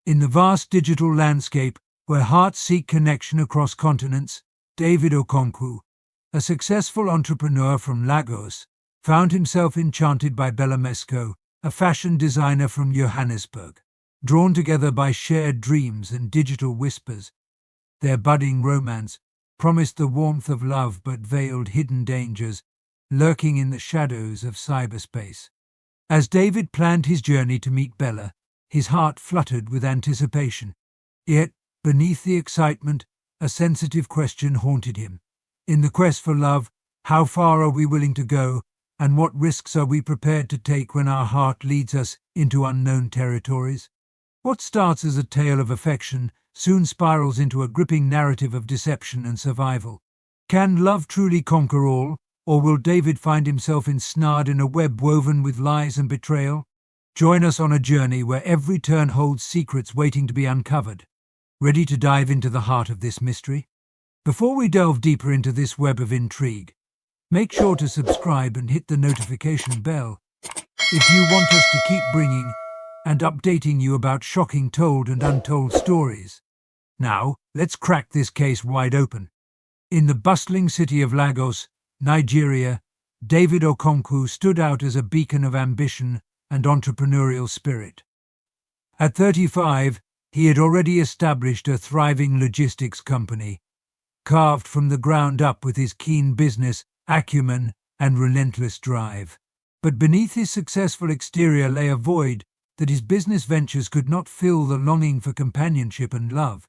In the vast digital landscape where hearts seek connection across continents, David Okonkwo, a successful entrepreneur from Lagos, found himself enchanted by Bella Mesco, a fashion designer from Johannesburg. Drawn together by shared dreams and digital whispers, their budding romance promised the warmth of love but veiled hidden dangers lurking in the shadows of cyberspace. As David planned his journey to meet Bella, his heart fluttered with anticipation. Yet, beneath the excitement, a sensitive question haunted him. In the quest for love, how far are we willing to go, and what risks are we prepared to take when our heart leads us into unknown territories? What starts as a tale of affection soon spirals into a gripping narrative of deception and survival. Can love truly conquer all, or will David find himself ensnared in a web woven with lies and betrayal? Join us on a journey where every turn holds secrets waiting to be uncovered. Ready to dive into the heart of this mystery? Before we delve deeper into this web of intrigue, make sure to subscribe and hit the notification bell if you want us to keep bringing and updating you about shocking told and untold stories. Now, let's crack this case wide open. In the bustling city of Lagos, Nigeria, David Okonkwo stood out as a beacon of ambition and entrepreneurial spirit. At 35, he had already established a thriving logistics company, carved from the ground up with his keen business acumen and relentless drive. But beneath his successful exterior lay a void that his business ventures could not fill: the longing for companionship and love.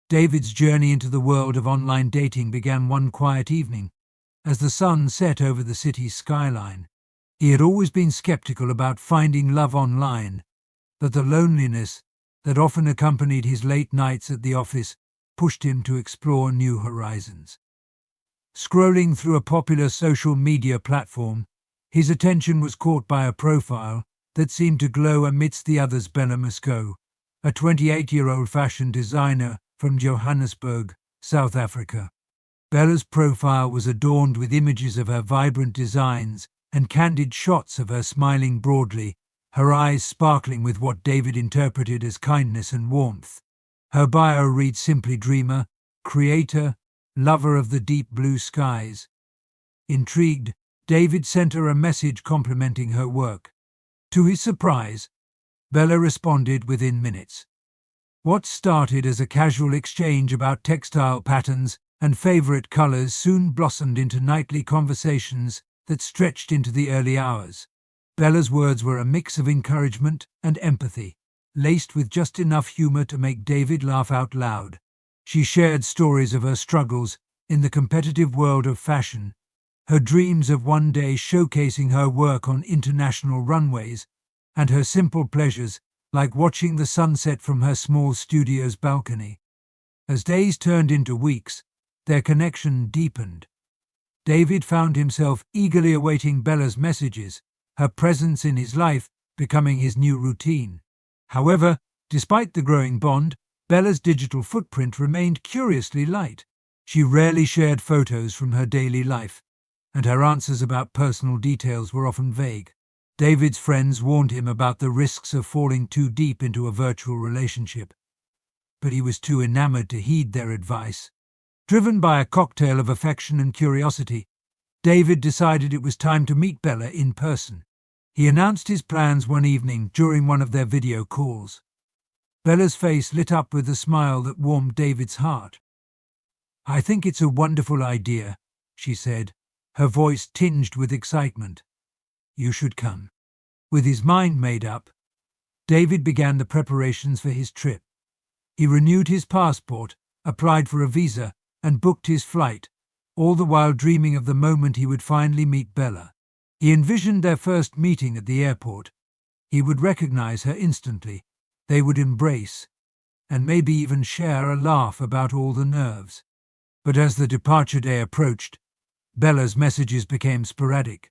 David's journey into the world of online dating began one quiet evening, as the sun set over the city's skyline. He had always been skeptical about finding love online, but the loneliness that often accompanied his late nights at the office pushed him to explore new horizons. Scrolling through a popular social media platform, his attention was caught by a profile that seemed to glow amidst the others. Bella Mesco, a 28-year-old fashion designer from Johannesburg, South Africa. Bella's profile was adorned with images of her vibrant designs and candid shots of her smiling broadly, her eyes sparkling with what David interpreted as kindness and warmth. Her bio read simply: dreamer, creator, lover of the deep blue skies. Intrigued, David sent her a message complimenting her work. To his surprise, Bella responded within minutes. What started as a casual exchange about textile patterns and favorite colors soon blossomed into nightly conversations that stretched into the early hours. Bella's words were a mix of encouragement and empathy, laced with just enough humor to make David laugh out loud. She shared stories of her struggles in the competitive world of fashion, her dreams of one day showcasing her work on international runways, and her simple pleasures like watching the sunset from her small studio's balcony. As days turned into weeks, their connection deepened. David found himself eagerly awaiting Bella's messages, her presence in his life becoming his new routine. However, despite the growing bond, Bella's digital footprint remained curiously light. She rarely shared photos from her daily life, and her answers about personal details were often vague. David's friends warned him about the risks of falling too deep into a virtual relationship, but he was too enamored to heed their advice. Driven by a cocktail of affection and curiosity, David decided it was time to meet Bella in person. He announced his plans one evening during one of their video calls. Bella's face lit up with a smile that warmed David's heart. "I think it's a wonderful idea," she said, her voice tinged with excitement. "You should come." With his mind made up, David began the preparations for his trip. He renewed his passport, applied for a visa, and booked his flight, all the while dreaming of the moment he would finally meet Bella. He envisioned their first meeting at the airport. He would recognize her instantly. They would embrace, and maybe even share a laugh about all the nerves. But as the departure day approached, Bella's messages became sporadic.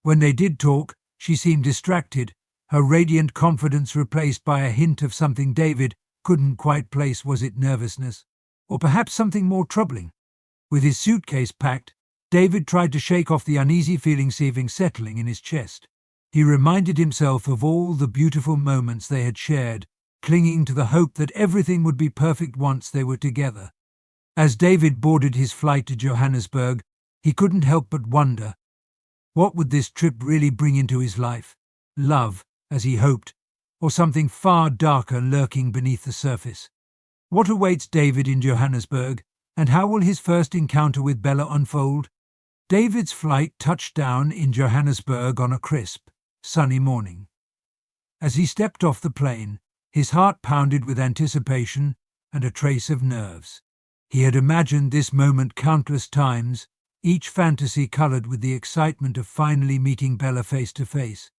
When they did talk, she seemed distracted, her radiant confidence replaced by a hint of something David couldn't quite place. Was it nervousness? Or perhaps something more troubling? With his suitcase packed, David tried to shake off the uneasy feeling settling in his chest. He reminded himself of all the beautiful moments they had shared clinging to the hope that everything would be perfect once they were together. As David boarded his flight to Johannesburg, he couldn't help but wonder, what would this trip really bring into his life? Love, as he hoped, or something far darker lurking beneath the surface? What awaits David in Johannesburg, and how will his first encounter with Bella unfold? David's flight touched down in Johannesburg on a crisp, sunny morning. As he stepped off the plane, his heart pounded with anticipation and a trace of nerves. He had imagined this moment countless times, each fantasy colored with the excitement of finally meeting Bella face to face.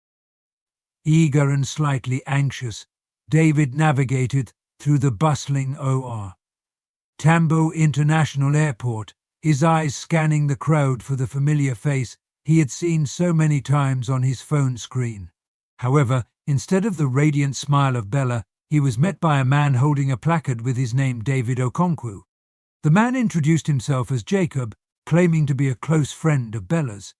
Eager and slightly anxious, David navigated through the bustling OR. Tambo International Airport, his eyes scanning the crowd for the familiar face he had seen so many times on his phone screen. However, instead of the radiant smile of Bella, he was met by a man holding a placard with his name David Okonkwo. The man introduced himself as Jacob, claiming to be a close friend of Bella's.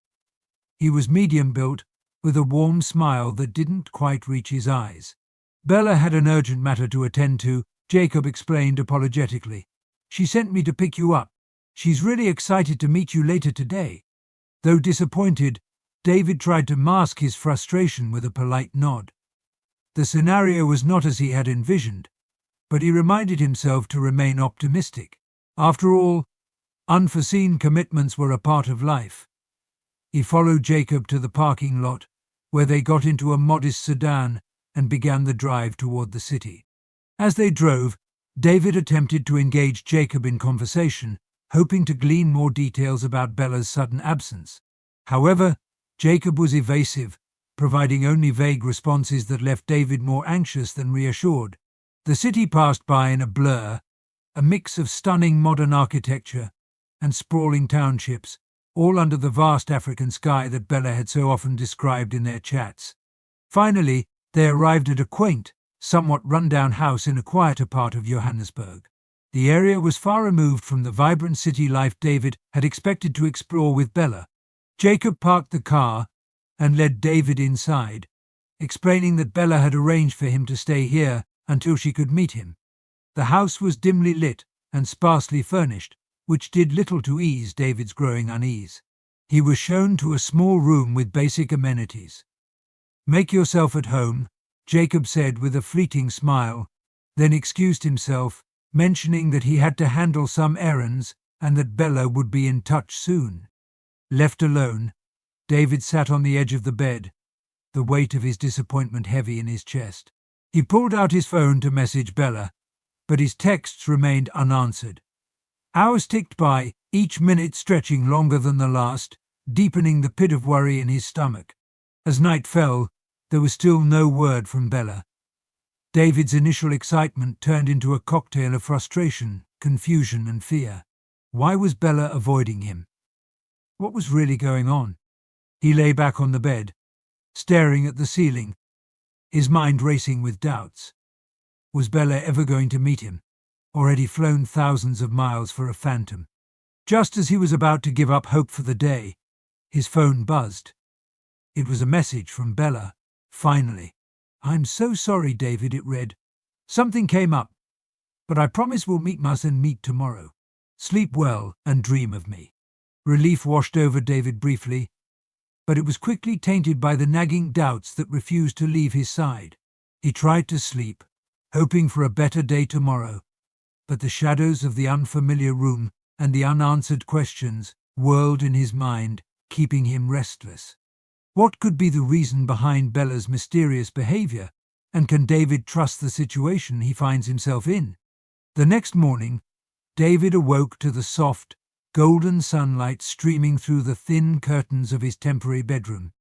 He was medium-built, with a warm smile that didn't quite reach his eyes. Bella had an urgent matter to attend to, Jacob explained apologetically. She sent me to pick you up. She's really excited to meet you later today. Though disappointed, David tried to mask his frustration with a polite nod. The scenario was not as he had envisioned, but he reminded himself to remain optimistic. After all, unforeseen commitments were a part of life. He followed Jacob to the parking lot, where they got into a modest sedan and began the drive toward the city. As they drove, David attempted to engage Jacob in conversation, hoping to glean more details about Bella's sudden absence. However, Jacob was evasive, providing only vague responses that left David more anxious than reassured. The city passed by in a blur, a mix of stunning modern architecture and sprawling townships, all under the vast African sky that Bella had so often described in their chats. Finally, they arrived at a quaint, somewhat run-down house in a quieter part of Johannesburg. The area was far removed from the vibrant city life David had expected to explore with Bella. Jacob parked the car and led David inside, explaining that Bella had arranged for him to stay here until she could meet him. The house was dimly lit and sparsely furnished, which did little to ease David's growing unease. He was shown to a small room with basic amenities. "Make yourself at home," Jacob said with a fleeting smile, then excused himself, mentioning that he had to handle some errands and that Bella would be in touch soon. Left alone, David sat on the edge of the bed, the weight of his disappointment heavy in his chest. He pulled out his phone to message Bella, but his texts remained unanswered. Hours ticked by, each minute stretching longer than the last, deepening the pit of worry in his stomach. As night fell, there was still no word from Bella. David's initial excitement turned into a cocktail of frustration, confusion, and fear. Why was Bella avoiding him? What was really going on? He lay back on the bed, staring at the ceiling, his mind racing with doubts. Was Bella ever going to meet him, or had he flown thousands of miles for a phantom? Just as he was about to give up hope for the day, his phone buzzed. It was a message from Bella. Finally. "I'm so sorry, David," it read. "Something came up, but I promise we'll meet tomorrow. Sleep well and dream of me." Relief washed over David briefly, but it was quickly tainted by the nagging doubts that refused to leave his side. He tried to sleep, hoping for a better day tomorrow, but the shadows of the unfamiliar room and the unanswered questions whirled in his mind, keeping him restless. What could be the reason behind Bella's mysterious behavior, and can David trust the situation he finds himself in? The next morning, David awoke to the soft, golden sunlight streaming through the thin curtains of his temporary bedroom.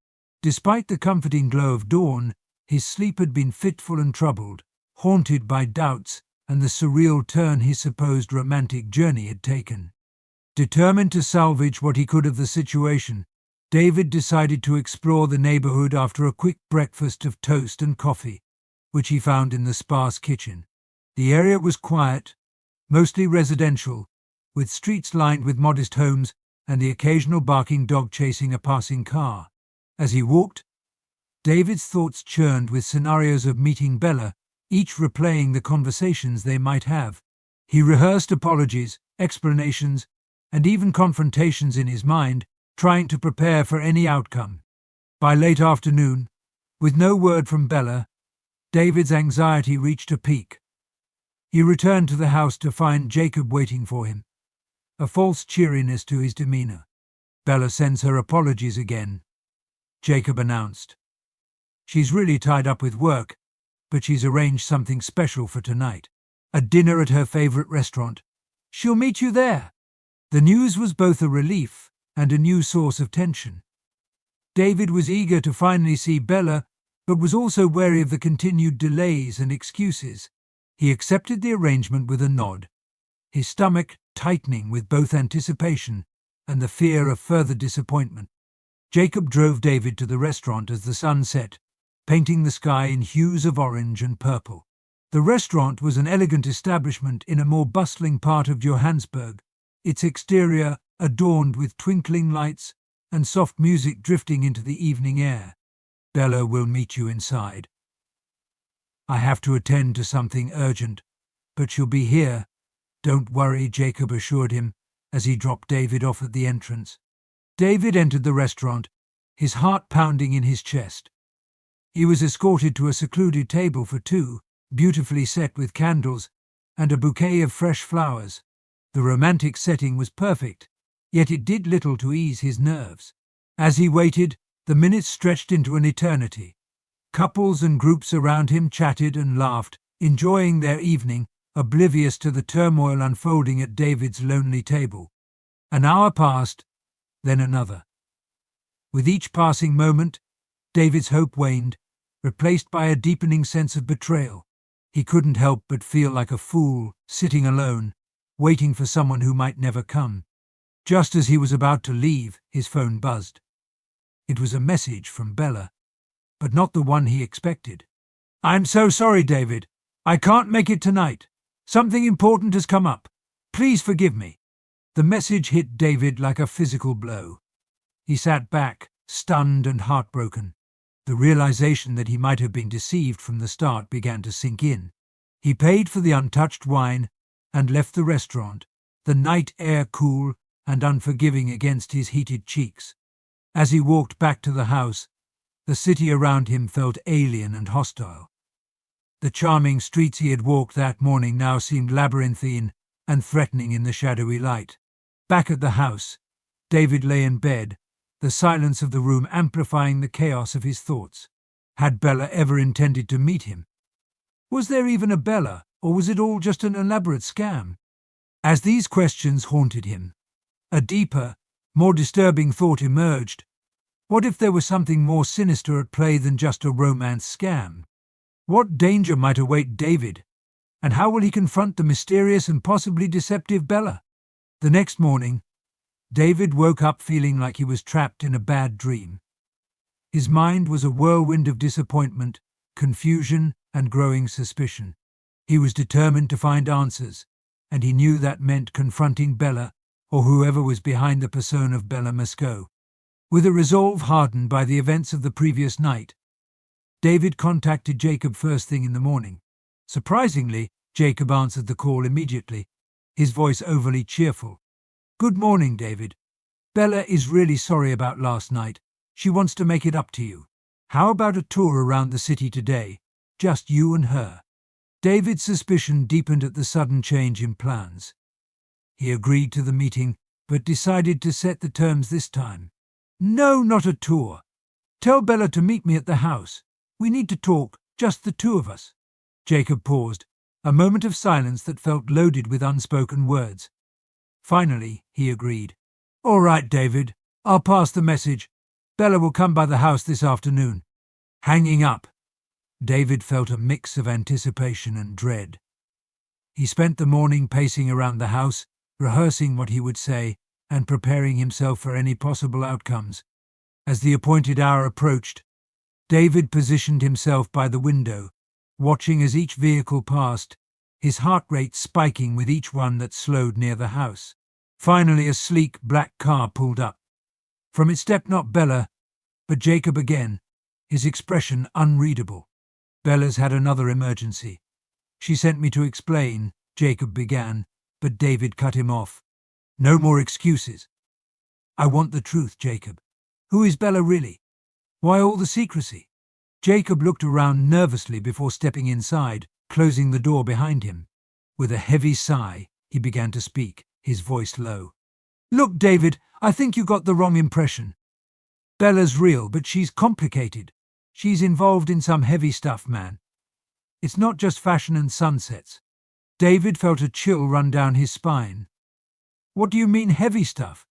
Despite the comforting glow of dawn, his sleep had been fitful and troubled, haunted by doubts and the surreal turn his supposed romantic journey had taken. Determined to salvage what he could of the situation, David decided to explore the neighborhood after a quick breakfast of toast and coffee, which he found in the sparse kitchen. The area was quiet, mostly residential, with streets lined with modest homes and the occasional barking dog chasing a passing car. As he walked, David's thoughts churned with scenarios of meeting Bella each replaying the conversations they might have. He rehearsed apologies, explanations, and even confrontations in his mind, trying to prepare for any outcome. By late afternoon, with no word from Bella, David's anxiety reached a peak. He returned to the house to find Jacob waiting for him, a false cheeriness to his demeanor. "Bella sends her apologies again," Jacob announced. "She's really tied up with work, but she's arranged something special for tonight. A dinner at her favorite restaurant. She'll meet you there." The news was both a relief and a new source of tension. David was eager to finally see Bella, but was also wary of the continued delays and excuses. He accepted the arrangement with a nod, his stomach tightening with both anticipation and the fear of further disappointment. Jacob drove David to the restaurant as the sun set, painting the sky in hues of orange and purple. The restaurant was an elegant establishment in a more bustling part of Johannesburg, its exterior adorned with twinkling lights and soft music drifting into the evening air. "Bella will meet you inside. I have to attend to something urgent, but she'll be here. Don't worry," Jacob assured him as he dropped David off at the entrance. David entered the restaurant, his heart pounding in his chest. He was escorted to a secluded table for two, beautifully set with candles and a bouquet of fresh flowers. The romantic setting was perfect, yet it did little to ease his nerves. As he waited, the minutes stretched into an eternity. Couples and groups around him chatted and laughed, enjoying their evening, oblivious to the turmoil unfolding at David's lonely table. An hour passed, then another. With each passing moment, David's hope waned, replaced by a deepening sense of betrayal. He couldn't help but feel like a fool, sitting alone, waiting for someone who might never come. Just as he was about to leave, his phone buzzed. It was a message from Bella, but not the one he expected. "I'm so sorry, David. I can't make it tonight. Something important has come up. Please forgive me." The message hit David like a physical blow. He sat back, stunned and heartbroken. The realization that he might have been deceived from the start began to sink in. He paid for the untouched wine and left the restaurant, the night air cool and unforgiving against his heated cheeks. As he walked back to the house, the city around him felt alien and hostile. The charming streets he had walked that morning now seemed labyrinthine and threatening in the shadowy light. Back at the house, David lay in bed, the silence of the room amplifying the chaos of his thoughts. Had Bella ever intended to meet him? Was there even a Bella, or was it all just an elaborate scam? As these questions haunted him, a deeper, more disturbing thought emerged. What if there was something more sinister at play than just a romance scam? What danger might await David, and how will he confront the mysterious and possibly deceptive Bella? The next morning, David woke up feeling like he was trapped in a bad dream. His mind was a whirlwind of disappointment, confusion, and growing suspicion. He was determined to find answers, and he knew that meant confronting Bella or whoever was behind the persona of Bella Mescaud. With a resolve hardened by the events of the previous night, David contacted Jacob first thing in the morning. Surprisingly, Jacob answered the call immediately, his voice overly cheerful. "Good morning, David. Bella is really sorry about last night. She wants to make it up to you. How about a tour around the city today? Just you and her." David's suspicion deepened at the sudden change in plans. He agreed to the meeting, but decided to set the terms this time. "No, not a tour. Tell Bella to meet me at the house. We need to talk, just the two of us." Jacob paused, a moment of silence that felt loaded with unspoken words. Finally, he agreed. "All right, David. I'll pass the message. Bella will come by the house this afternoon." Hanging up, David felt a mix of anticipation and dread. He spent the morning pacing around the house, rehearsing what he would say and preparing himself for any possible outcomes. As the appointed hour approached, David positioned himself by the window, watching as each vehicle passed, his heart rate spiking with each one that slowed near the house. Finally, a sleek black car pulled up. From it stepped not Bella, but Jacob again, his expression unreadable. Bella's had another emergency. She sent me to explain, Jacob began, but David cut him off. No more excuses. I want the truth, Jacob. Who is Bella really? Why all the secrecy? Jacob looked around nervously before stepping inside, closing the door behind him. With a heavy sigh, he began to speak, his voice low. Look, David, I think you got the wrong impression. Bella's real, but she's complicated. She's involved in some heavy stuff, man. It's not just fashion and sunsets. David felt a chill run down his spine. What do you mean heavy stuff?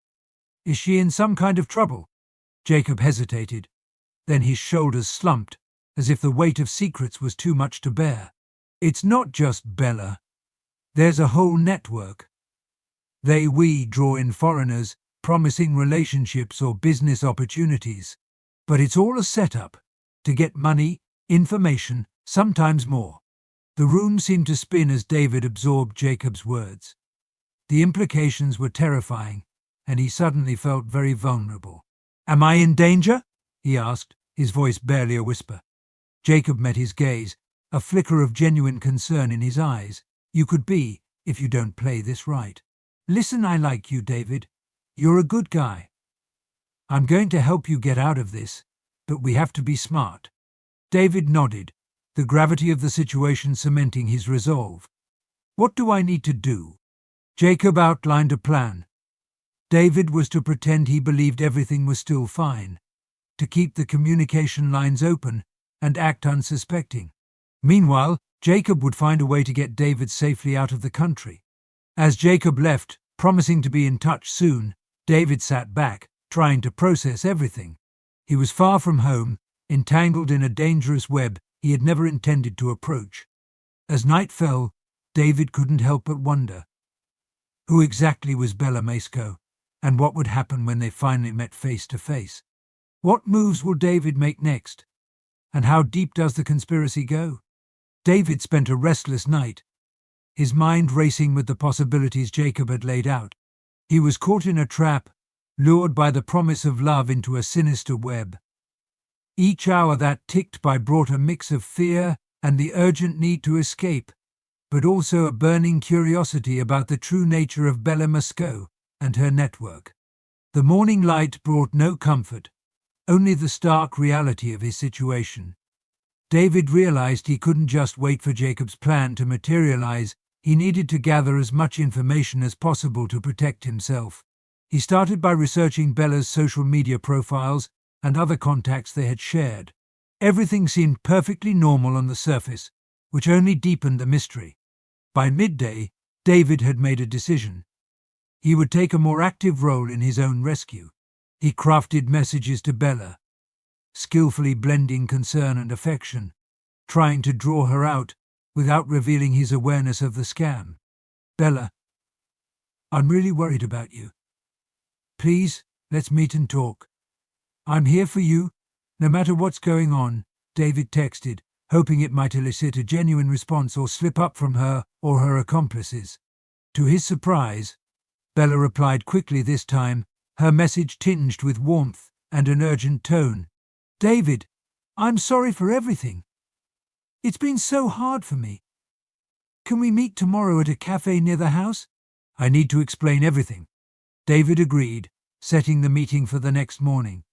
Is she in some kind of trouble? Jacob hesitated. Then his shoulders slumped, as if the weight of secrets was too much to bear. It's not just Bella. There's a whole network. We draw in foreigners, promising relationships or business opportunities. But it's all a setup, to get money, information, sometimes more. The room seemed to spin as David absorbed Jacob's words. The implications were terrifying, and he suddenly felt very vulnerable. Am I in danger? He asked, his voice barely a whisper. Jacob met his gaze, a flicker of genuine concern in his eyes. You could be, if you don't play this right. Listen, I like you, David. You're a good guy. I'm going to help you get out of this, but we have to be smart. David nodded, the gravity of the situation cementing his resolve. What do I need to do? Jacob outlined a plan. David was to pretend he believed everything was still fine, to keep the communication lines open and act unsuspecting. Meanwhile, Jacob would find a way to get David safely out of the country. As Jacob left, promising to be in touch soon, David sat back, trying to process everything. He was far from home, entangled in a dangerous web he had never intended to approach. As night fell, David couldn't help but wonder. Who exactly was Bella Maceco, and what would happen when they finally met face to face? What moves will David make next? And how deep does the conspiracy go? David spent a restless night, his mind racing with the possibilities Jacob had laid out. He was caught in a trap, lured by the promise of love into a sinister web. Each hour that ticked by brought a mix of fear and the urgent need to escape, but also a burning curiosity about the true nature of Bella Maceco and her network. The morning light brought no comfort, only the stark reality of his situation. David realized he couldn't just wait for Jacob's plan to materialize. He needed to gather as much information as possible to protect himself. He started by researching Bella's social media profiles and other contacts they had shared. Everything seemed perfectly normal on the surface, which only deepened the mystery. By midday, David had made a decision. He would take a more active role in his own rescue. He crafted messages to Bella, skillfully blending concern and affection, trying to draw her out without revealing his awareness of the scam. Bella, I'm really worried about you. Please, let's meet and talk. I'm here for you, no matter what's going on, David texted, hoping it might elicit a genuine response or slip up from her or her accomplices. To his surprise, Bella replied quickly this time, her message tinged with warmth and an urgent tone. David, I'm sorry for everything. It's been so hard for me. Can we meet tomorrow at a cafe near the house? I need to explain everything. David agreed, setting the meeting for the next morning.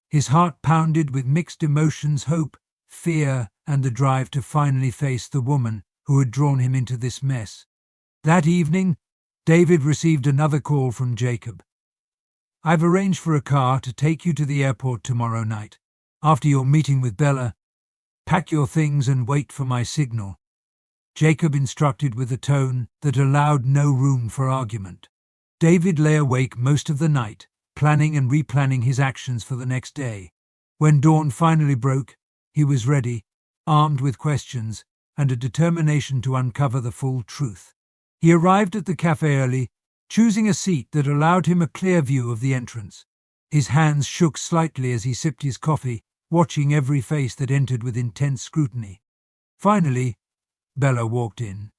His heart pounded with mixed emotions, hope, fear, and the drive to finally face the woman who had drawn him into this mess. That evening, David received another call from Jacob. I've arranged for a car to take you to the airport tomorrow night. After your meeting with Bella, pack your things and wait for my signal. Jacob instructed with a tone that allowed no room for argument. David lay awake most of the night, planning and replanning his actions for the next day. When dawn finally broke, he was ready, armed with questions and a determination to uncover the full truth. He arrived at the cafe early, choosing a seat that allowed him a clear view of the entrance. His hands shook slightly as he sipped his coffee, watching every face that entered with intense scrutiny. Finally, Bella walked in.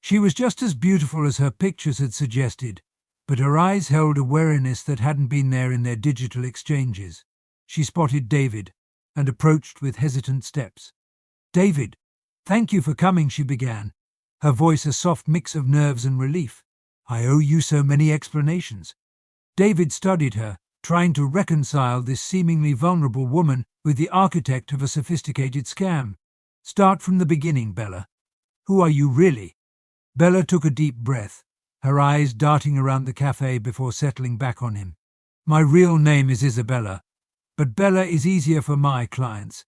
She was just as beautiful as her pictures had suggested, but her eyes held a wariness that hadn't been there in their digital exchanges. She spotted David and approached with hesitant steps. "David, thank you for coming," she began, her voice a soft mix of nerves and relief. "I owe you so many explanations." David studied her, trying to reconcile this seemingly vulnerable woman with the architect of a sophisticated scam. "Start from the beginning, Bella. Who are you really?" Bella took a deep breath, her eyes darting around the cafe before settling back on him. "My real name is Isabella, but Bella is easier for my clients.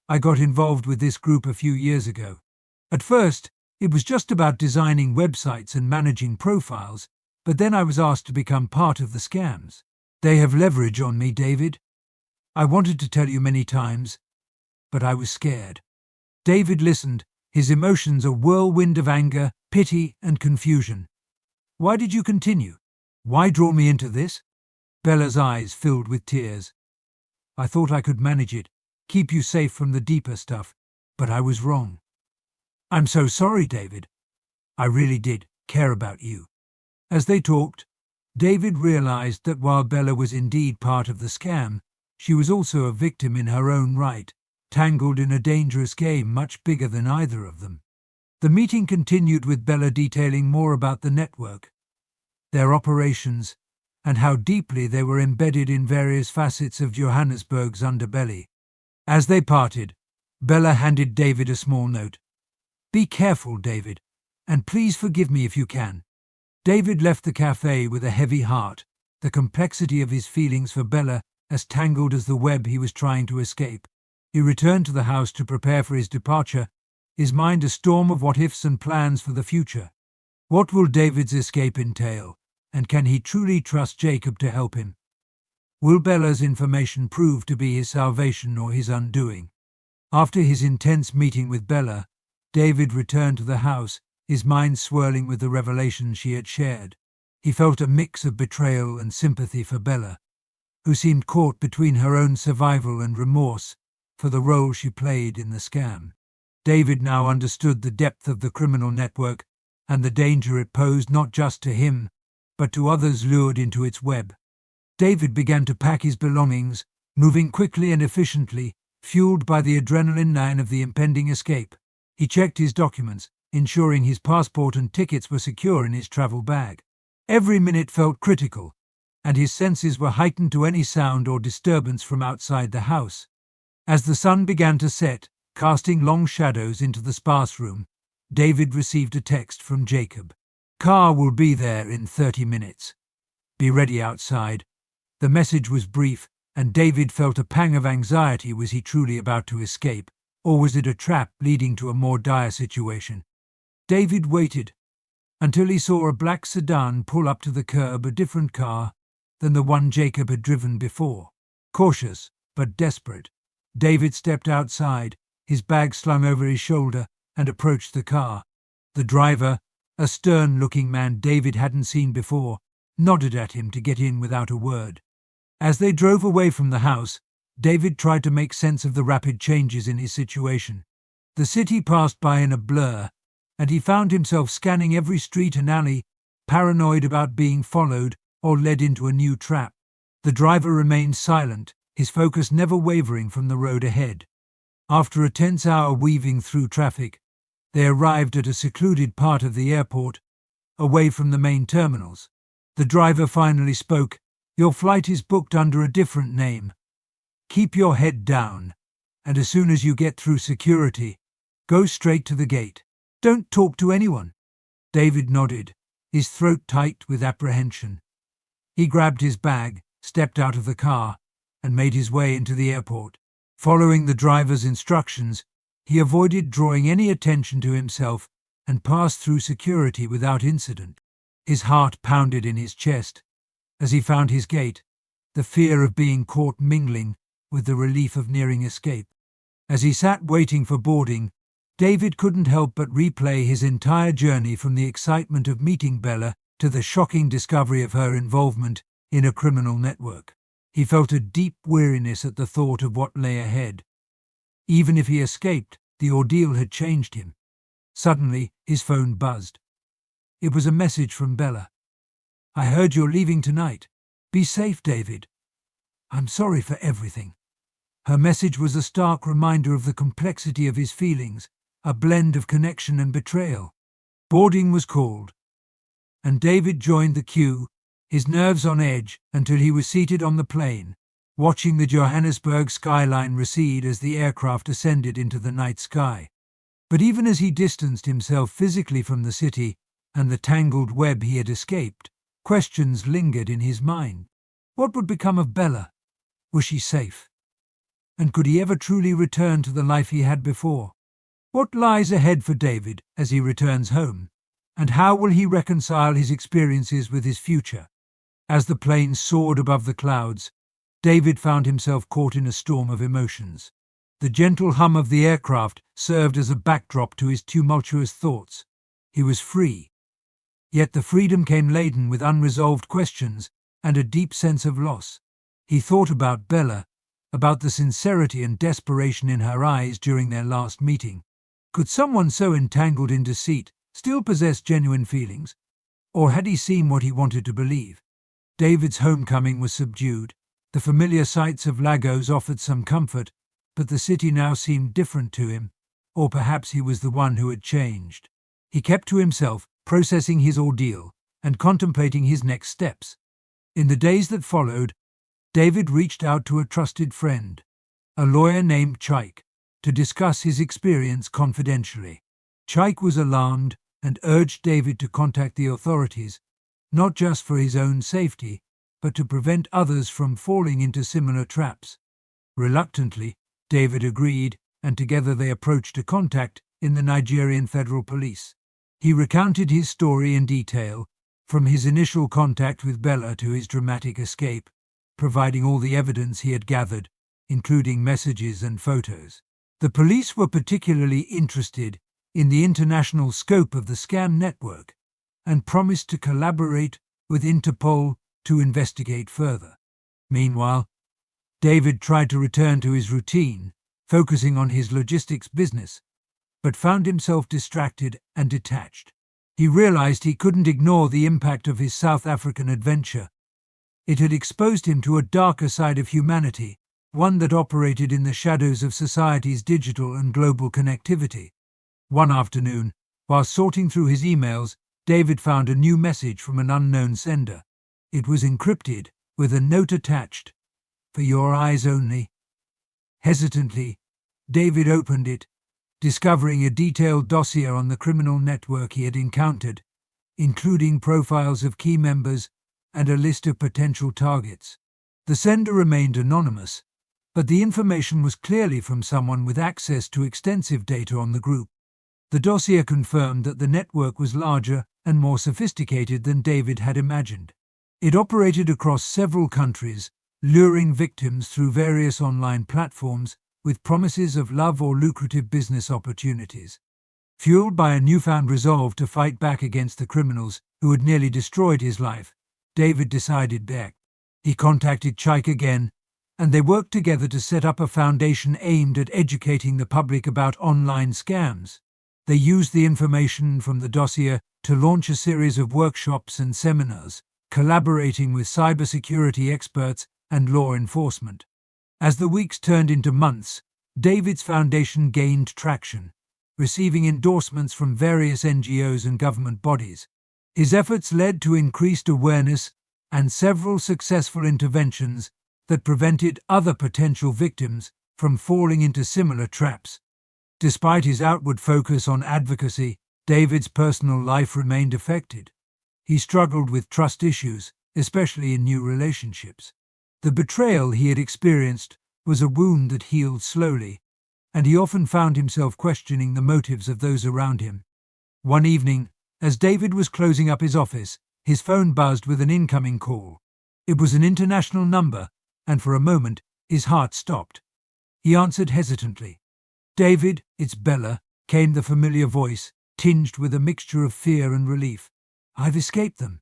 I got involved with this group a few years ago. At first, it was just about designing websites and managing profiles, but then I was asked to become part of the scams. They have leverage on me, David. I wanted to tell you many times, but I was scared." David listened, his emotions a whirlwind of anger, pity, and confusion. "Why did you continue? Why draw me into this?" Bella's eyes filled with tears. "I thought I could manage it, keep you safe from the deeper stuff, but I was wrong. I'm so sorry, David. I really did care about you." As they talked, David realized that while Bella was indeed part of the scam, she was also a victim in her own right, tangled in a dangerous game much bigger than either of them. The meeting continued with Bella detailing more about the network, their operations, and how deeply they were embedded in various facets of Johannesburg's underbelly. As they parted, Bella handed David a small note. "Be careful, David, and please forgive me if you can." David left the cafe with a heavy heart, the complexity of his feelings for Bella as tangled as the web he was trying to escape. He returned to the house to prepare for his departure, his mind a storm of what-ifs and plans for the future. What will David's escape entail, and can he truly trust Jacob to help him? Will Bella's information prove to be his salvation or his undoing? After his intense meeting with Bella, David returned to the house, his mind swirling with the revelations she had shared. He felt a mix of betrayal and sympathy for Bella, who seemed caught between her own survival and remorse for the role she played in the scam. David now understood the depth of the criminal network and the danger it posed not just to him, but to others lured into its web. David began to pack his belongings, moving quickly and efficiently, fueled by the adrenaline of the impending escape. He checked his documents, ensuring his passport and tickets were secure in his travel bag. Every minute felt critical, and his senses were heightened to any sound or disturbance from outside the house. As the sun began to set, casting long shadows into the sparse room, David received a text from Jacob. "Car will be there in 30 minutes. Be ready outside." The message was brief, and David felt a pang of anxiety. Was he truly about to escape, or was it a trap leading to a more dire situation? David waited until he saw a black sedan pull up to the curb, a different car than the one Jacob had driven before. Cautious but desperate, David stepped outside, his bag slung over his shoulder, and approached the car. The driver, a stern-looking man David hadn't seen before, nodded at him to get in without a word. As they drove away from the house, David tried to make sense of the rapid changes in his situation. The city passed by in a blur, and he found himself scanning every street and alley, paranoid about being followed or led into a new trap. The driver remained silent, his focus never wavering from the road ahead. After a tense hour weaving through traffic, they arrived at a secluded part of the airport, away from the main terminals. The driver finally spoke. "Your flight is booked under a different name. Keep your head down, and as soon as you get through security, go straight to the gate. Don't talk to anyone." David nodded, his throat tight with apprehension. He grabbed his bag, stepped out of the car, and made his way into the airport. Following the driver's instructions, he avoided drawing any attention to himself and passed through security without incident. His heart pounded in his chest as he found his gate, the fear of being caught mingling with the relief of nearing escape. As he sat waiting for boarding, David couldn't help but replay his entire journey, from the excitement of meeting Bella to the shocking discovery of her involvement in a criminal network. He felt a deep weariness at the thought of what lay ahead. Even if he escaped, the ordeal had changed him. Suddenly, his phone buzzed. It was a message from Bella. "I heard you're leaving tonight. Be safe, David. I'm sorry for everything. Her message was a stark reminder of the complexity of his feelings, a blend of connection and betrayal. Boarding was called, and David joined the queue, his nerves on edge until he was seated on the plane, watching the Johannesburg skyline recede as the aircraft ascended into the night sky. But even as he distanced himself physically from the city and the tangled web he had escaped, questions lingered in his mind. What would become of Bella? Was she safe? And could he ever truly return to the life he had before? What lies ahead for David as he returns home? And how will he reconcile his experiences with his future? As the plane soared above the clouds, David found himself caught in a storm of emotions. The gentle hum of the aircraft served as a backdrop to his tumultuous thoughts. He was free. Yet the freedom came laden with unresolved questions and a deep sense of loss. He thought about Bella, about the sincerity and desperation in her eyes during their last meeting. Could someone so entangled in deceit still possess genuine feelings? Or had he seen what he wanted to believe? David's homecoming was subdued. The familiar sights of Lagos offered some comfort, but the city now seemed different to him, or perhaps he was the one who had changed. He kept to himself, processing his ordeal and contemplating his next steps. In the days that followed, David reached out to a trusted friend, a lawyer named Chaik, to discuss his experience confidentially. Chaik was alarmed and urged David to contact the authorities, not just for his own safety, but to prevent others from falling into similar traps. Reluctantly, David agreed, and together they approached a contact in the Nigerian Federal Police. He recounted his story in detail, from his initial contact with Bella to his dramatic escape, providing all the evidence he had gathered, including messages and photos. The police were particularly interested in the international scope of the scam network and promised to collaborate with Interpol to investigate further. Meanwhile, David tried to return to his routine, focusing on his logistics business, but found himself distracted and detached. He realized he couldn't ignore the impact of his South African adventure. It had exposed him to a darker side of humanity, one that operated in the shadows of society's digital and global connectivity. One afternoon, while sorting through his emails, David found a new message from an unknown sender. It was encrypted, with a note attached, "For your eyes only." Hesitantly, David opened it, discovering a detailed dossier on the criminal network he had encountered, including profiles of key members and a list of potential targets. The sender remained anonymous, but the information was clearly from someone with access to extensive data on the group. The dossier confirmed that the network was larger and more sophisticated than David had imagined. It operated across several countries, luring victims through various online platforms with promises of love or lucrative business opportunities. Fueled by a newfound resolve to fight back against the criminals who had nearly destroyed his life, David decided to act. He contacted Chaik again, and they worked together to set up a foundation aimed at educating the public about online scams. They used the information from the dossier to launch a series of workshops and seminars, collaborating with cybersecurity experts and law enforcement. As the weeks turned into months, David's foundation gained traction, receiving endorsements from various NGOs and government bodies. His efforts led to increased awareness and several successful interventions that prevented other potential victims from falling into similar traps. Despite his outward focus on advocacy, David's personal life remained affected. He struggled with trust issues, especially in new relationships. The betrayal he had experienced was a wound that healed slowly, and he often found himself questioning the motives of those around him. One evening, as David was closing up his office, his phone buzzed with an incoming call. It was an international number, and for a moment, his heart stopped. He answered hesitantly. "David, it's Bella," came the familiar voice, tinged with a mixture of fear and relief. "I've escaped them,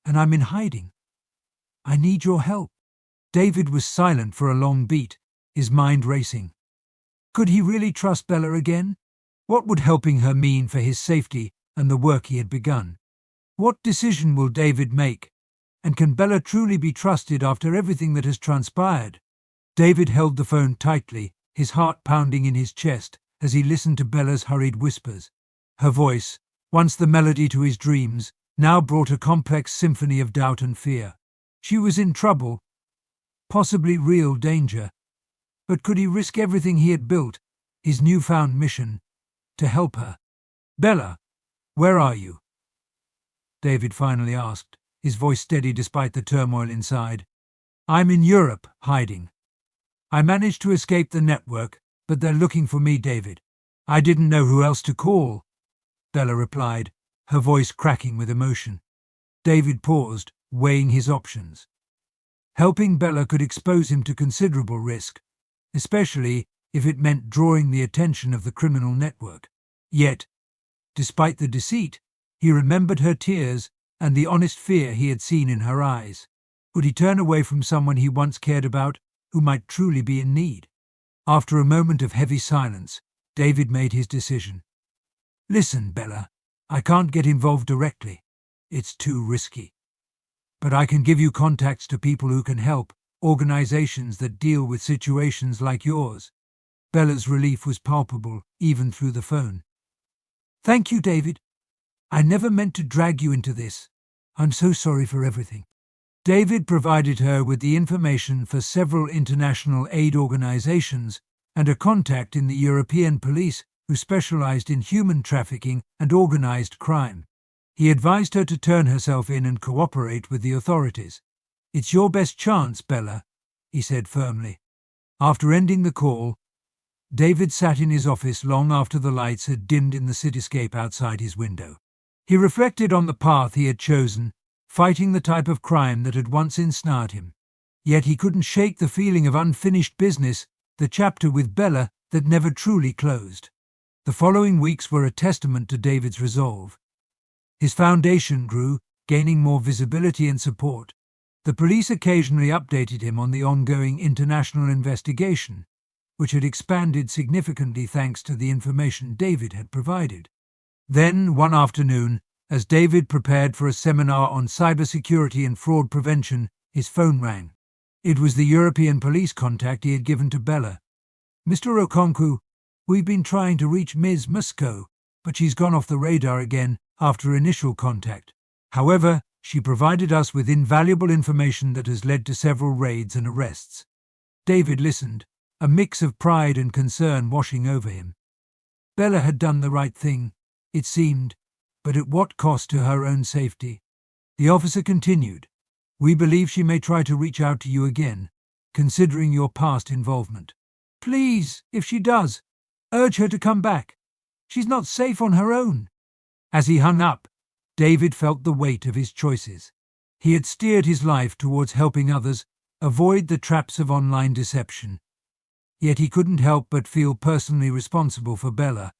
and I'm in hiding. I need your help." David was silent for a long beat, his mind racing. Could he really trust Bella again? What would helping her mean for his safety and the work he had begun? What decision will David make? And can Bella truly be trusted after everything that has transpired? David held the phone tightly, his heart pounding in his chest as he listened to Bella's hurried whispers. Her voice, once the melody to his dreams, now brought a complex symphony of doubt and fear. She was in trouble, possibly real danger, but could he risk everything he had built, his newfound mission, to help her? "Bella, where are you?" David finally asked, his voice steady despite the turmoil inside. "I'm in Europe, hiding. I managed to escape the network, but they're looking for me, David. I didn't know who else to call," Bella replied, her voice cracking with emotion. David paused, weighing his options. Helping Bella could expose him to considerable risk, especially if it meant drawing the attention of the criminal network. Yet, despite the deceit, he remembered her tears and the honest fear he had seen in her eyes. Would he turn away from someone he once cared about, who might truly be in need? After a moment of heavy silence, David made his decision. "Listen, Bella, I can't get involved directly. It's too risky. But I can give you contacts to people who can help, organizations that deal with situations like yours." Bella's relief was palpable, even through the phone. "Thank you, David. I never meant to drag you into this. I'm so sorry for everything." David provided her with the information for several international aid organizations and a contact in the European police who specialized in human trafficking and organized crime. He advised her to turn herself in and cooperate with the authorities. "It's your best chance, Bella," he said firmly. After ending the call, David sat in his office long after the lights had dimmed in the cityscape outside his window. He reflected on the path he had chosen, fighting the type of crime that had once ensnared him. Yet he couldn't shake the feeling of unfinished business, the chapter with Bella that never truly closed. The following weeks were a testament to David's resolve. His foundation grew, gaining more visibility and support. The police occasionally updated him on the ongoing international investigation, which had expanded significantly thanks to the information David had provided. Then, one afternoon, as David prepared for a seminar on cybersecurity and fraud prevention, his phone rang. It was the European police contact he had given to Bella. "Mr. Okonkwo, we've been trying to reach Ms. Musko, but she's gone off the radar again after initial contact. However, she provided us with invaluable information that has led to several raids and arrests." David listened, a mix of pride and concern washing over him. Bella had done the right thing, it seemed, but at what cost to her own safety? The officer continued, "We believe she may try to reach out to you again, considering your past involvement. Please, if she does, urge her to come back. She's not safe on her own." As he hung up, David felt the weight of his choices. He had steered his life towards helping others avoid the traps of online deception. Yet he couldn't help but feel personally responsible for Bella,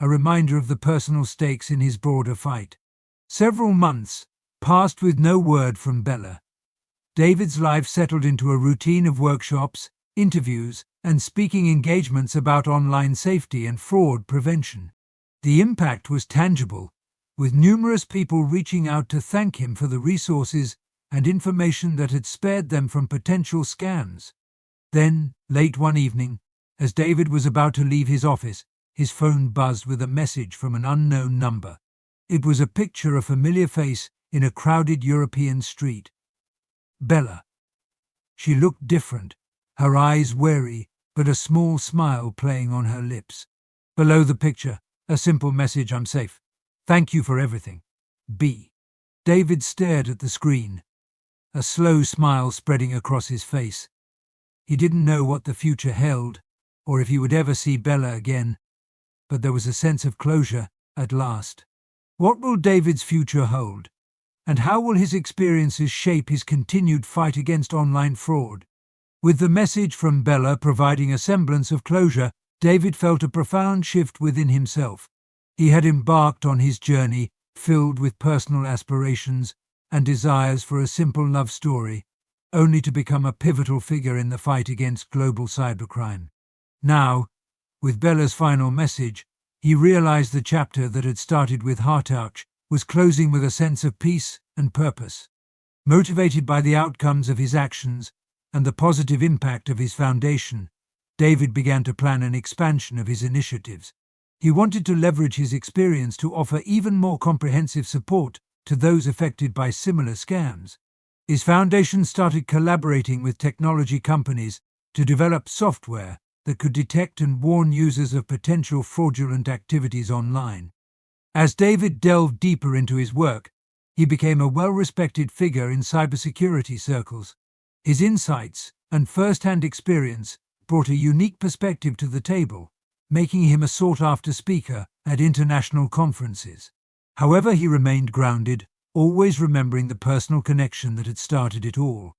a reminder of the personal stakes in his broader fight. Several months passed with no word from Bella. David's life settled into a routine of workshops, interviews, and speaking engagements about online safety and fraud prevention. The impact was tangible, with numerous people reaching out to thank him for the resources and information that had spared them from potential scams. Then, late one evening, as David was about to leave his office, his phone buzzed with a message from an unknown number. It was a picture of a familiar face in a crowded European street. Bella. She looked different, her eyes wary, but a small smile playing on her lips. Below the picture, a simple message: "I'm safe. Thank you for everything. B." David stared at the screen, a slow smile spreading across his face. He didn't know what the future held, or if he would ever see Bella again, but there was a sense of closure at last. What will David's future hold? And how will his experiences shape his continued fight against online fraud? With the message from Bella providing a semblance of closure, David felt a profound shift within himself. He had embarked on his journey, filled with personal aspirations and desires for a simple love story, only to become a pivotal figure in the fight against global cybercrime. Now, with Bella's final message, he realized the chapter that had started with heartouch was closing with a sense of peace and purpose. Motivated by the outcomes of his actions and the positive impact of his foundation, David began to plan an expansion of his initiatives. He wanted to leverage his experience to offer even more comprehensive support to those affected by similar scams. His foundation started collaborating with technology companies to develop software that could detect and warn users of potential fraudulent activities online. As David delved deeper into his work, he became a well-respected figure in cybersecurity circles. His insights and first-hand experience brought a unique perspective to the table, making him a sought-after speaker at international conferences. However, he remained grounded, always remembering the personal connection that had started it all.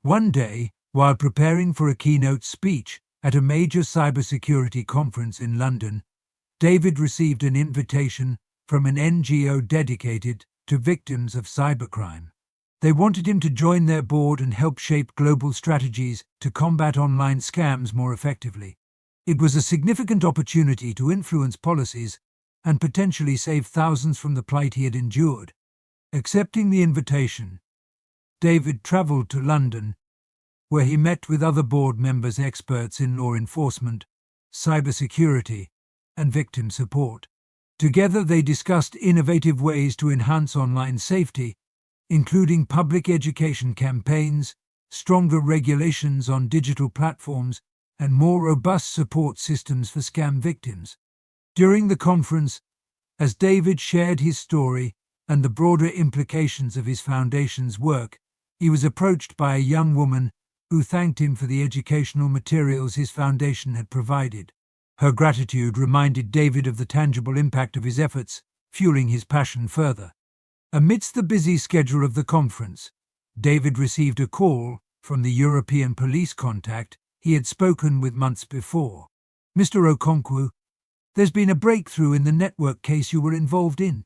One day, while preparing for a keynote speech at a major cybersecurity conference in London, David received an invitation from an NGO dedicated to victims of cybercrime. They wanted him to join their board and help shape global strategies to combat online scams more effectively. It was a significant opportunity to influence policies and potentially save thousands from the plight he had endured. Accepting the invitation, David traveled to London, where he met with other board members experts in law enforcement, cybersecurity, and victim support. Together they discussed innovative ways to enhance online safety, including public education campaigns, stronger regulations on digital platforms, and more robust support systems for scam victims. During the conference, as David shared his story and the broader implications of his foundation's work, he was approached by a young woman who thanked him for the educational materials his foundation had provided. Her gratitude reminded David of the tangible impact of his efforts, fueling his passion further. Amidst the busy schedule of the conference, David received a call from the European police contact he had spoken with months before. "Mr. Okonkwo, there's been a breakthrough in the network case you were involved in.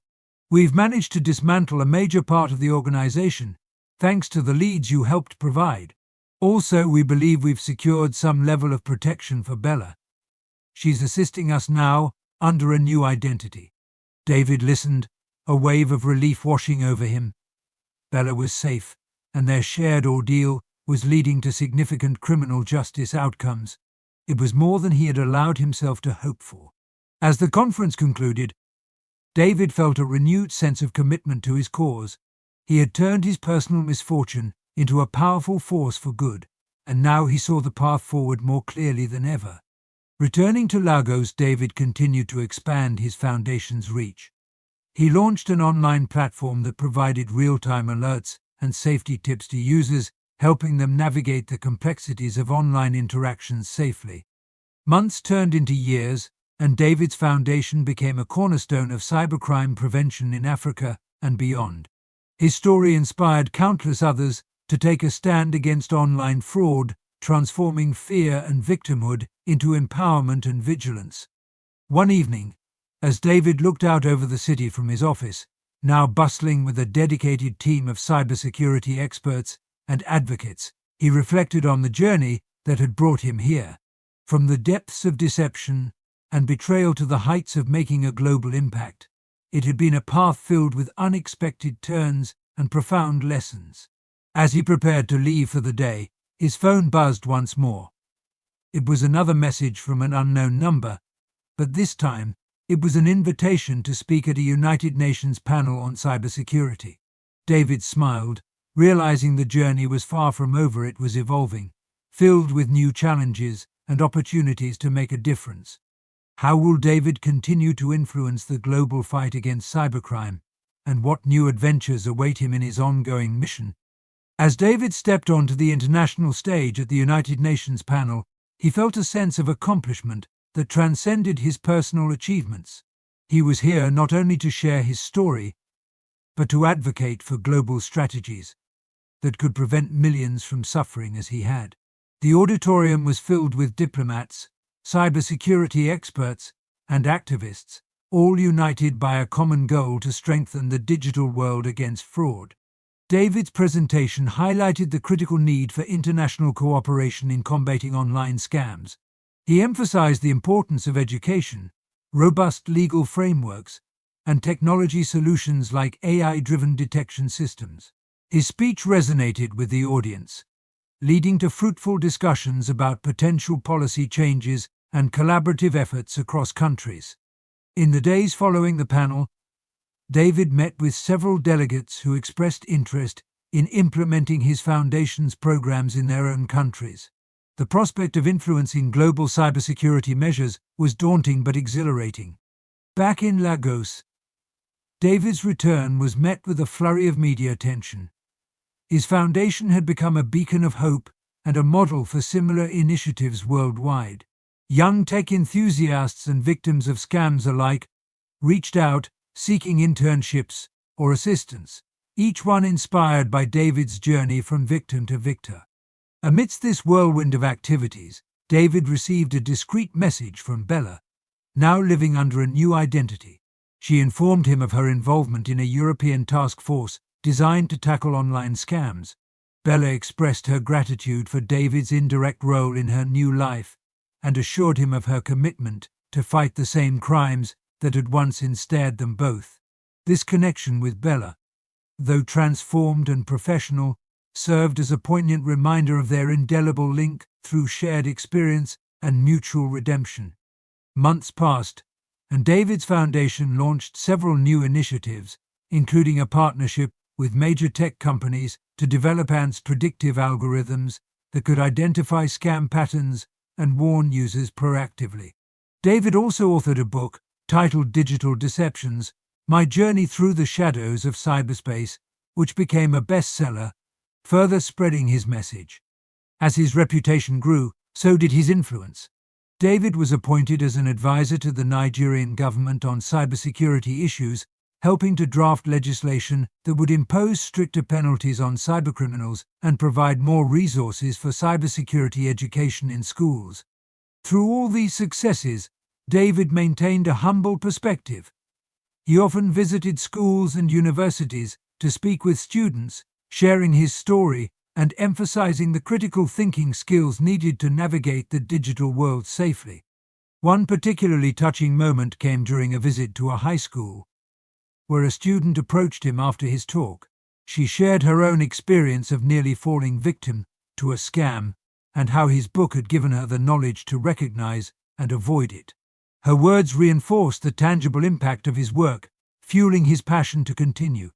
We've managed to dismantle a major part of the organization, thanks to the leads you helped provide. Also, we believe we've secured some level of protection for Bella. She's assisting us now under a new identity." David listened, a wave of relief washing over him. Bella was safe, and their shared ordeal was leading to significant criminal justice outcomes. It was more than he had allowed himself to hope for. As the conference concluded, David felt a renewed sense of commitment to his cause. He had turned his personal misfortune into a powerful force for good, and now he saw the path forward more clearly than ever. Returning to Lagos, David continued to expand his foundation's reach. He launched an online platform that provided real-time alerts and safety tips to users, helping them navigate the complexities of online interactions safely. Months turned into years, and David's foundation became a cornerstone of cybercrime prevention in Africa and beyond. His story inspired countless others to take a stand against online fraud, transforming fear and victimhood into empowerment and vigilance. One evening, as David looked out over the city from his office, now bustling with a dedicated team of cybersecurity experts and advocates, he reflected on the journey that had brought him here. From the depths of deception and betrayal to the heights of making a global impact, it had been a path filled with unexpected turns and profound lessons. As he prepared to leave for the day, his phone buzzed once more. It was another message from an unknown number, but this time it was an invitation to speak at a United Nations panel on cybersecurity. David smiled, realizing the journey was far from over. It was evolving, filled with new challenges and opportunities to make a difference. How will David continue to influence the global fight against cybercrime, and what new adventures await him in his ongoing mission? As David stepped onto the international stage at the United Nations panel, he felt a sense of accomplishment that transcended his personal achievements. He was here not only to share his story, but to advocate for global strategies that could prevent millions from suffering as he had. The auditorium was filled with diplomats, cybersecurity experts, and activists, all united by a common goal to strengthen the digital world against fraud. David's presentation highlighted the critical need for international cooperation in combating online scams. He emphasized the importance of education, robust legal frameworks, and technology solutions like AI-driven detection systems. His speech resonated with the audience, leading to fruitful discussions about potential policy changes and collaborative efforts across countries. In the days following the panel, David met with several delegates who expressed interest in implementing his foundation's programs in their own countries. The prospect of influencing global cybersecurity measures was daunting but exhilarating. Back in Lagos, David's return was met with a flurry of media attention. His foundation had become a beacon of hope and a model for similar initiatives worldwide. Young tech enthusiasts and victims of scams alike reached out, seeking internships or assistance, each one inspired by David's journey from victim to victor. Amidst this whirlwind of activities, David received a discreet message from Bella, now living under a new identity. She informed him of her involvement in a European task force designed to tackle online scams. Bella expressed her gratitude for David's indirect role in her new life and assured him of her commitment to fight the same crimes that had once ensnared them both. This connection with Bella, though transformed and professional, served as a poignant reminder of their indelible link through shared experience and mutual redemption. Months passed, and David's foundation launched several new initiatives, including a partnership with major tech companies to develop advanced predictive algorithms that could identify scam patterns and warn users proactively. David also authored a book titled Digital Deceptions: My Journey Through the Shadows of Cyberspace, which became a bestseller, further spreading his message. As his reputation grew, so did his influence. David was appointed as an advisor to the Nigerian government on cybersecurity issues, helping to draft legislation that would impose stricter penalties on cybercriminals and provide more resources for cybersecurity education in schools. Through all these successes, David maintained a humble perspective. He often visited schools and universities to speak with students, sharing his story and emphasizing the critical thinking skills needed to navigate the digital world safely. One particularly touching moment came during a visit to a high school, where a student approached him after his talk. She shared her own experience of nearly falling victim to a scam and how his book had given her the knowledge to recognize and avoid it. Her words reinforced the tangible impact of his work, fueling his passion to continue.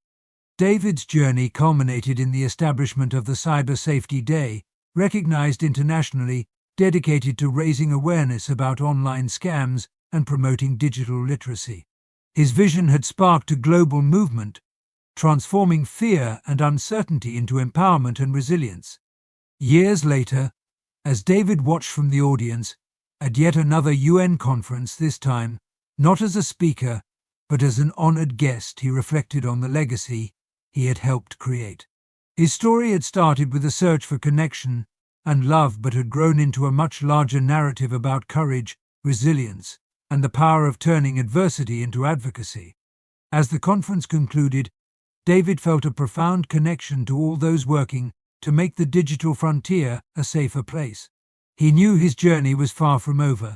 David's journey culminated in the establishment of the Cyber Safety Day, recognized internationally, dedicated to raising awareness about online scams and promoting digital literacy. His vision had sparked a global movement, transforming fear and uncertainty into empowerment and resilience. Years later, as David watched from the audience at yet another UN conference, this time not as a speaker, but as an honored guest, he reflected on the legacy he had helped create. His story had started with a search for connection and love, but had grown into a much larger narrative about courage, resilience, and the power of turning adversity into advocacy. As the conference concluded, David felt a profound connection to all those working to make the digital frontier a safer place. He knew his journey was far from over,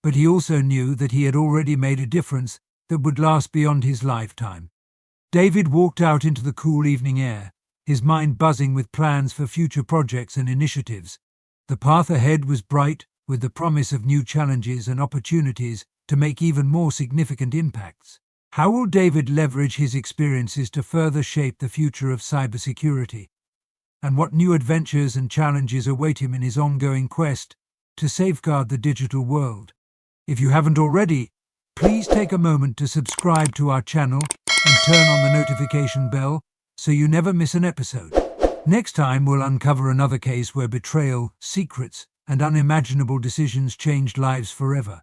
but he also knew that he had already made a difference that would last beyond his lifetime. David walked out into the cool evening air, his mind buzzing with plans for future projects and initiatives. The path ahead was bright, with the promise of new challenges and opportunities to make even more significant impacts. How will David leverage his experiences to further shape the future of cybersecurity? And what new adventures and challenges await him in his ongoing quest to safeguard the digital world? If you haven't already, please take a moment to subscribe to our channel and turn on the notification bell so you never miss an episode. Next time we'll uncover another case where betrayal, secrets, and unimaginable decisions changed lives forever.